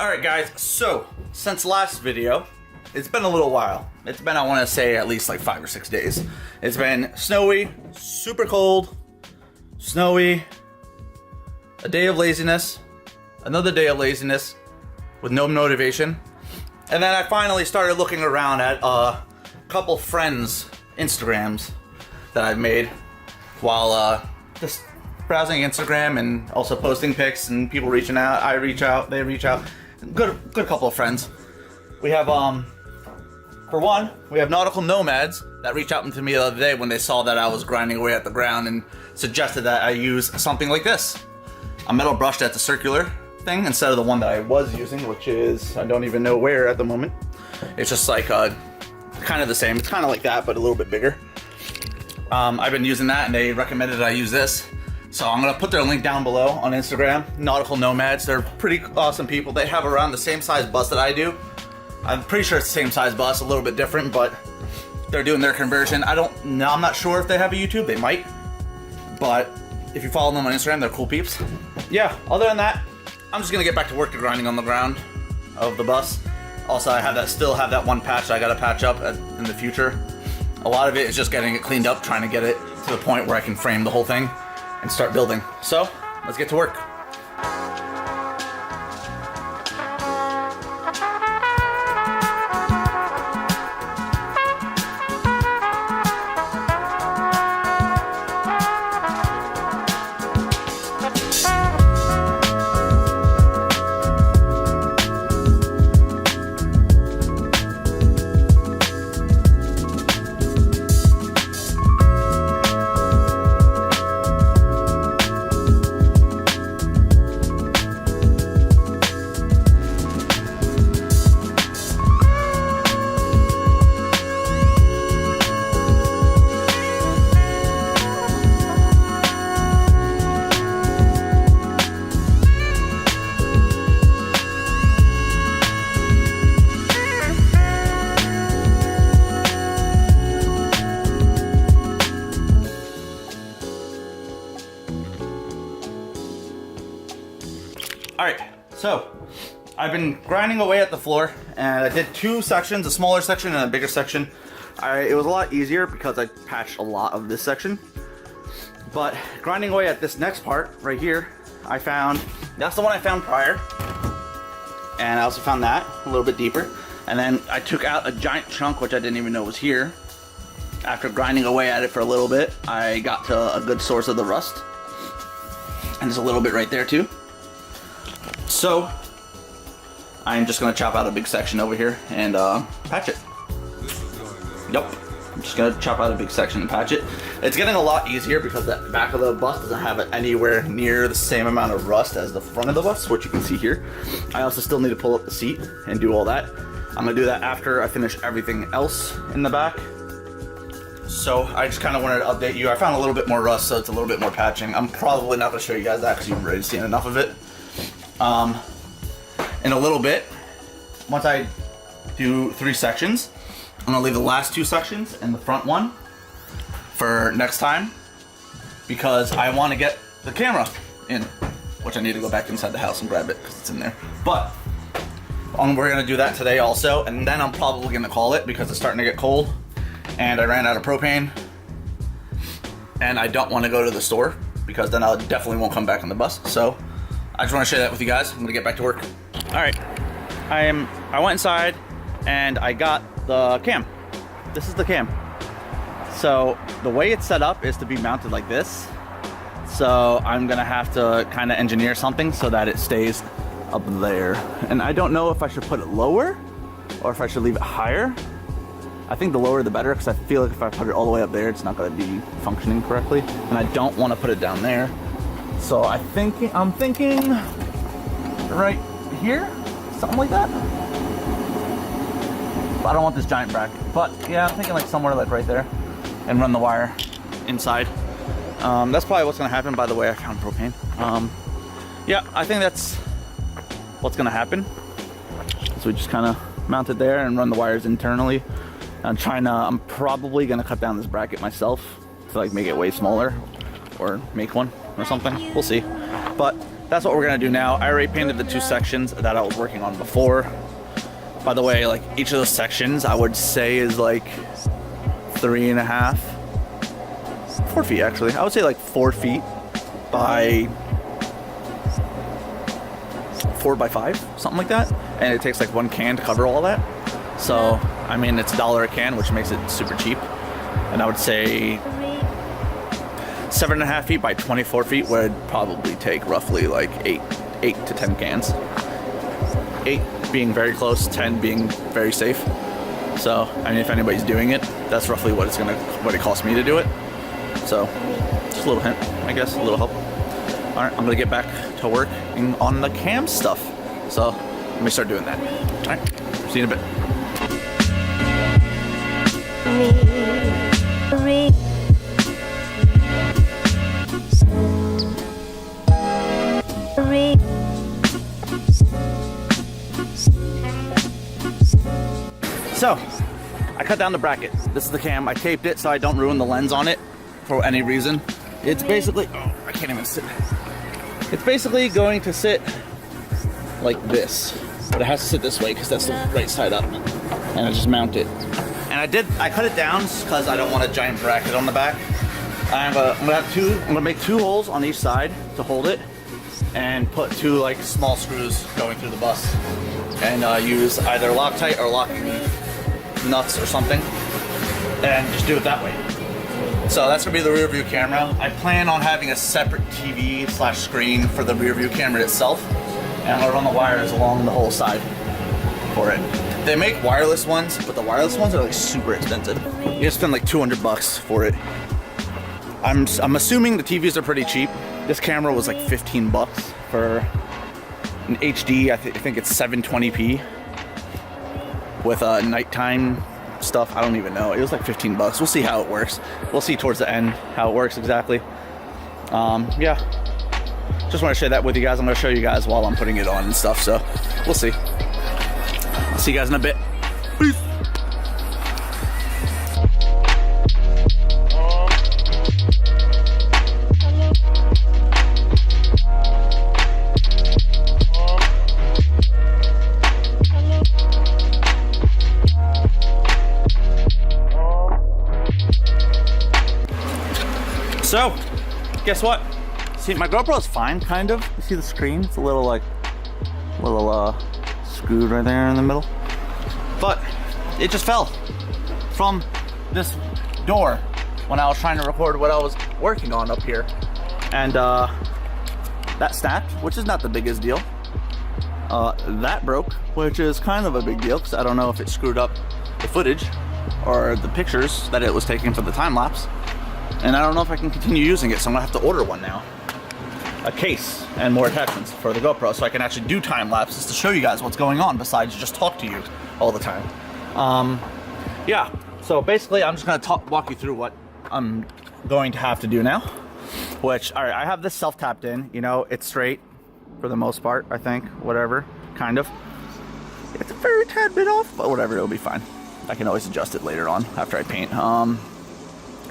Alright guys, so since last video, it's been a little while. It's been, I want to say, at least like 5 or 6 days. It's been snowy, super cold, snowy, a day of laziness, another day of laziness with no motivation. And then I finally started looking around at a couple friends' Instagrams that I've made while just browsing Instagram and also posting pics and people reaching out. I reach out, they reach out. Good couple of friends. We have, for one, we have Nautical Nomads that reached out to me the other day when they saw that I was grinding away at the ground and suggested that I use something like this. A metal brush that's a circular thing instead of the one that I was using, which is, I don't even know where at the moment. It's just like, kind of the same. It's kind of like that, but a little bit bigger. I've been using that and they recommended I use this. So I'm gonna put their link down below on Instagram, Nautical Nomads. They're pretty awesome people. They have around the same size bus that I do. I'm pretty sure it's the same size bus, a little bit different, but they're doing their conversion. I'm not sure if they have a YouTube, they might. But if you follow them on Instagram, they're cool peeps. Yeah, other than that, I'm just gonna get back to work to grinding on the ground of the bus. Also, I still have that one patch that I gotta patch up in the future. A lot of it is just getting it cleaned up, trying to get it to the point where I can frame the whole thing and start building. So, let's get to work. Alright, so I've been grinding away at the floor and I did 2 sections, a smaller section and a bigger section. It was a lot easier because I patched a lot of this section. But grinding away at this next part right here, that's the one I found prior. And I also found that a little bit deeper. And then I took out a giant chunk which I didn't even know was here. After grinding away at it for a little bit, I got to a good source of the rust. And there's a little bit right there too. So, I'm just going to chop out a big section over here and patch it. Yep, I'm just going to chop out a big section and patch it. It's getting a lot easier because the back of the bus doesn't have anywhere near the same amount of rust as the front of the bus, which you can see here. I also still need to pull up the seat and do all that. I'm going to do that after I finish everything else in the back. So, I just kind of wanted to update you. I found a little bit more rust, so it's a little bit more patching. I'm probably not going to show you guys that because you've already seen enough of it. In a little bit, once I do 3 sections, I'm gonna leave the last 2 sections and the front one for next time because I want to get the camera in, which I need to go back inside the house and grab it because it's in there. But we're gonna do that today also, and then I'm probably gonna call it because it's starting to get cold and I ran out of propane and I don't want to go to the store because then I definitely won't come back on the bus. So I just want to share that with you guys. I'm gonna get back to work. All right, I went inside and I got the cam. This is the cam. So the way it's set up is to be mounted like this. So I'm gonna have to kind of engineer something so that it stays up there. And I don't know if I should put it lower or if I should leave it higher. I think the lower the better because I feel like if I put it all the way up there, it's not gonna be functioning correctly. And I don't want to put it down there. So I'm thinking right here, something like that. I don't want this giant bracket, but yeah, I'm thinking like somewhere like right there and run the wire inside. That's probably what's gonna happen. By the way, I found propane. Yeah, I think that's what's gonna happen. So we just kind of mount it there and run the wires internally. I'm probably gonna cut down this bracket myself to like make it way smaller or make one or something. We'll see. But that's what we're gonna do now. I already painted the 2 sections that I was working on before. By the way, like each of those sections I would say is like 3.5, 4 feet actually. I would say like 4 feet by 4 by 5, something like that. And it takes like 1 can to cover all that. So, I mean, it's $1 a can, which makes it super cheap. And I would say 7.5 feet by 24 feet would probably take roughly like 8 to 10 cans. 8 being very close, 10 being very safe. So, I mean, if anybody's doing it, that's roughly what it costs me to do it. So, just a little hint, I guess, a little help. All right, I'm gonna get back to work on the cam stuff. So, let me start doing that. All right, see you in a bit. So, I cut down the bracket. This is the cam. I taped it so I don't ruin the lens on it for any reason. It's basically, oh, I can't even sit. It's basically going to sit like this, but it has to sit this way because that's the right side up. And I just mount it. And I cut it down because I don't want a giant bracket on the back. I'm gonna make 2 holes on each side to hold it, and put 2 like small screws going through the bus, and use either Loctite or locking nuts or something, and just do it that way. So that's gonna be the rear view camera. I plan on having a separate TV / screen for the rear view camera itself, and I'm gonna run the wires along the whole side for it. They make wireless ones, but the wireless ones are like super expensive. You just spend like $200 for it. I'm assuming the TVs are pretty cheap. This camera was like $15 for an HD. I think it's 720p with nighttime stuff. I don't even know. It was like $15. We'll see how it works. We'll see towards the end how it works exactly. Yeah, just want to share that with you guys. I'm going to show you guys while I'm putting it on and stuff. So we'll see. I'll see you guys in a bit. Peace. So, guess what? See, my GoPro is fine, kind of. You see the screen? It's a little screwed right there in the middle. But it just fell from this door when I was trying to record what I was working on up here. And that snapped, which is not the biggest deal. That broke, which is kind of a big deal because I don't know if it screwed up the footage or the pictures that it was taking for the time lapse. And I don't know if I can continue using it, so I'm gonna have to order one now. A case and more attachments for the GoPro so I can actually do time lapses to show you guys what's going on besides just talk to you all the time. Yeah, so basically I'm just gonna walk you through what I'm going to have to do now. Which, all right, I have this self-tapped in, you know, it's straight for the most part, I think, whatever, kind of. It's a very tad bit off, but whatever, it'll be fine. I can always adjust it later on after I paint.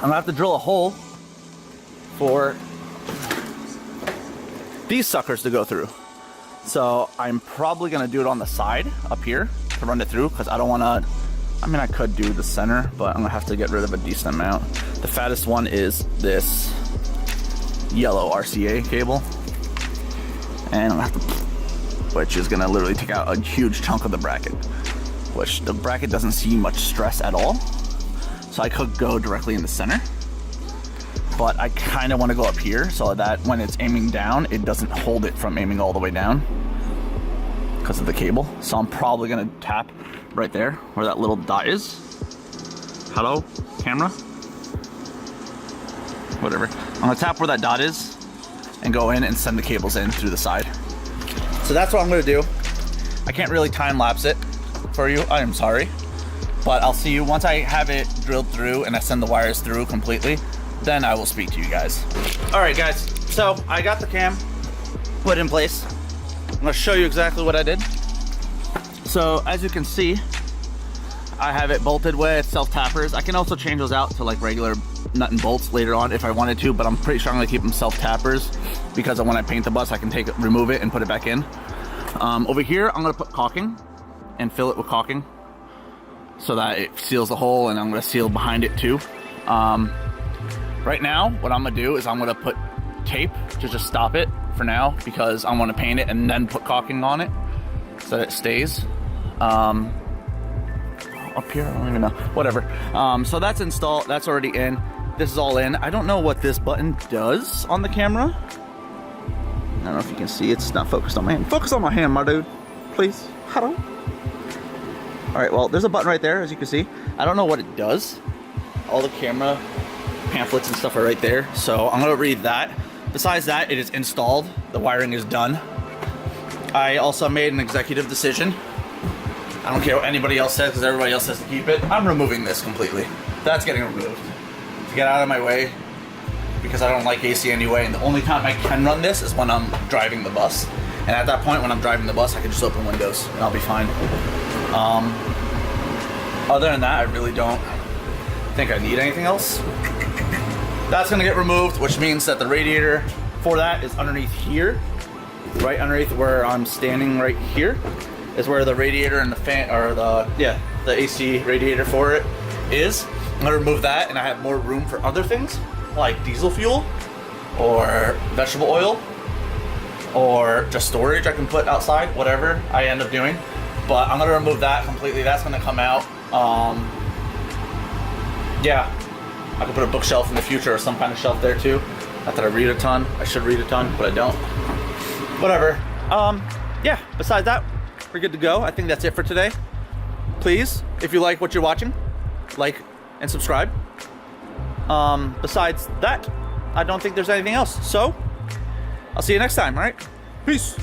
I'm gonna have to drill a hole for these suckers to go through. So I'm probably gonna do it on the side up here to run it through because I don't wanna, I mean, I could do the center, but I'm gonna have to get rid of a decent amount. The fattest one is this yellow RCA cable. And I'm gonna have to, which is gonna literally take out a huge chunk of the bracket, which the bracket doesn't see much stress at all. So I could go directly in the center, but I kind of want to go up here so that when it's aiming down, it doesn't hold it from aiming all the way down because of the cable. So I'm probably going to tap right there where that little dot is. Hello, camera? Whatever. I'm going to tap where that dot is and go in and send the cables in through the side. So that's what I'm going to do. I can't really time lapse it for you. I am sorry. But I'll see you once I have it drilled through and I send the wires through completely, then I will speak to you guys. All right, guys, so I got the cam put in place. I'm gonna show you exactly what I did. So as you can see, I have it bolted with self-tappers. I can also change those out to like regular nut and bolts later on if I wanted to, but I'm pretty sure I'm gonna keep them self-tappers because when I paint the bus, I can remove it and put it back in. Over here, I'm gonna put caulking and fill it with caulking so that it seals the hole, and I'm gonna seal behind it too. Right now, what I'm gonna do is I'm gonna put tape to just stop it for now because I want to paint it and then put caulking on it so that it stays. Up here, I don't even know. Whatever. So that's installed. That's already in. This is all in. I don't know what this button does on the camera. I don't know if you can see. It's not focused on my hand. Focus on my hand, my dude. Please. Hello. All right. Well, there's a button right there, as you can see. I don't know what it does. All the camera pamphlets and stuff are right there. So I'm gonna read that. Besides that, it is installed. The wiring is done. I also made an executive decision. I don't care what anybody else says because everybody else has to keep it. I'm removing this completely. That's getting removed. To get out of my way because I don't like AC anyway, and the only time I can run this is when I'm driving the bus. And at that point, when I'm driving the bus, I can just open windows and I'll be fine. Other than that, I really don't think I need anything else. That's gonna get removed, which means that the radiator for that is underneath here. Right underneath where I'm standing right here is where the radiator and the fan, or the AC radiator for it is. I'm gonna remove that, and I have more room for other things like diesel fuel or vegetable oil or just storage I can put outside, whatever I end up doing. But I'm gonna remove that completely. That's gonna come out. Yeah, I could put a bookshelf in the future or some kind of shelf there too. Not that I read a ton. I should read a ton, but I don't. Whatever. Yeah, besides that, we're good to go. I think that's it for today. Please, if you like what you're watching, like and subscribe. Besides that, I don't think there's anything else. So, I'll see you next time, all right? Peace.